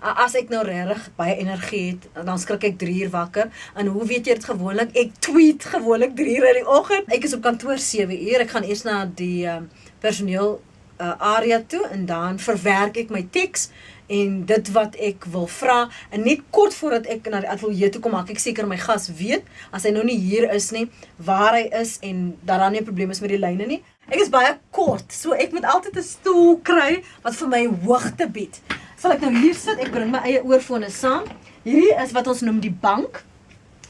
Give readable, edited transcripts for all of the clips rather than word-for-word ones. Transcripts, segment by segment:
As ek nou regtig baie energie het, dan skrik ek 3 uur wakker. En hoe weet jy dit gewoonlik? Ek tweet gewoonlik 3 uur in die oggend. Ek is op kantoor 7 uur. Ek gaan eers na die personeel area toe en dan verwerk ek my teks en dit wat ek wil vra. En net kort voordat ek na die ateljee toe kom, maak ek seker my gas weet, as hy nou nie hier is nie, waar hy is en dat daar nie 'n probleem is met die lyne nie. Ek is baie kort, so ek moet altyd 'n stoel kry wat vir my hoogte bied. Sal ek nou hier sit, ek bring my eie oorfone saam. Hierdie is wat ons noem die bank.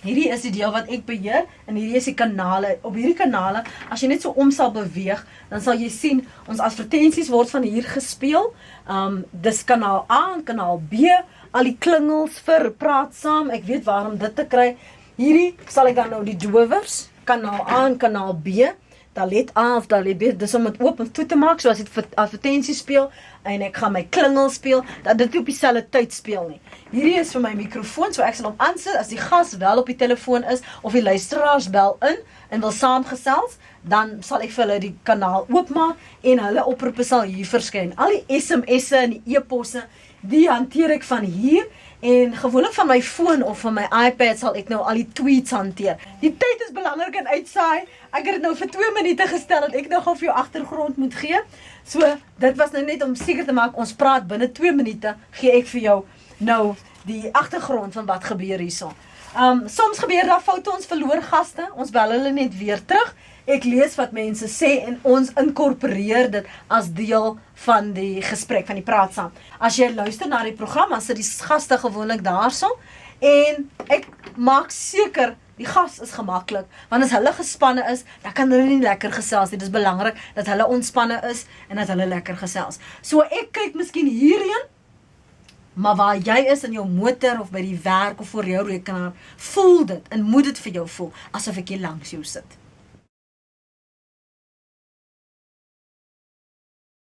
Hierdie is die deel wat ek beheer en hierdie is die kanale. Op hierdie kanale, as jy net so om sal beweeg, dan sal jy sien, ons advertensies word van hier gespeel. Dis kanaal A en kanaal B, al die klingels vir praat saam, ek weet waarom dit te kry. Hierdie sal ek dan nou die dowers, kanaal A en kanaal B, Dalet A of Dalet B, dis om het oop en toe te maak, so as ek advertensies speel, en ek gaan my klingel speel, dat dit op dieselfde tyd speel nie. Hierdie is vir my mikrofoon, so ek sal hom aansit, as die gas wel op die telefoon is, of die luisteraars bel in, en wil saamgesels, dan sal ek vir hulle die kanaal oopmaak, en hulle oproepe sal hier verskyn. Al die SMS'e en die e-posse, die hanteer ek van hier, en gewoonlik van my foon of van my iPad sal ek nou al die tweets hanteer. Die tyd is belangrik in uitsaai. Ek het dit nou vir 2 minute gestel dat ek nou gou vir jou agtergrond moet gee. So, dit was nou net om seker te maak, ons praat binne 2 minute, gee ek vir jou nou die agtergrond van wat gebeur hierso. Soms gebeur daar foute, ons verloor gaste, ons bel hulle net weer terug. Ek lees wat mense sê en ons inkorporeer dit as deel van die gesprek, van die praat saam. As jy luister na die program, dan sit die gaste gewoonlik daarso en ek maak seker die gas is gemaklik, want as hulle gespanne is, dan kan hulle nie lekker gesels nie. Dit is belangrik dat hulle ontspanne is en dat hulle lekker gesels. So ek kyk miskien hierheen, maar waar jy is in jou motor of by die werk of voor jou rekenaar, voel dit en moet dit vir jou voel, asof ek hier langs jou sit.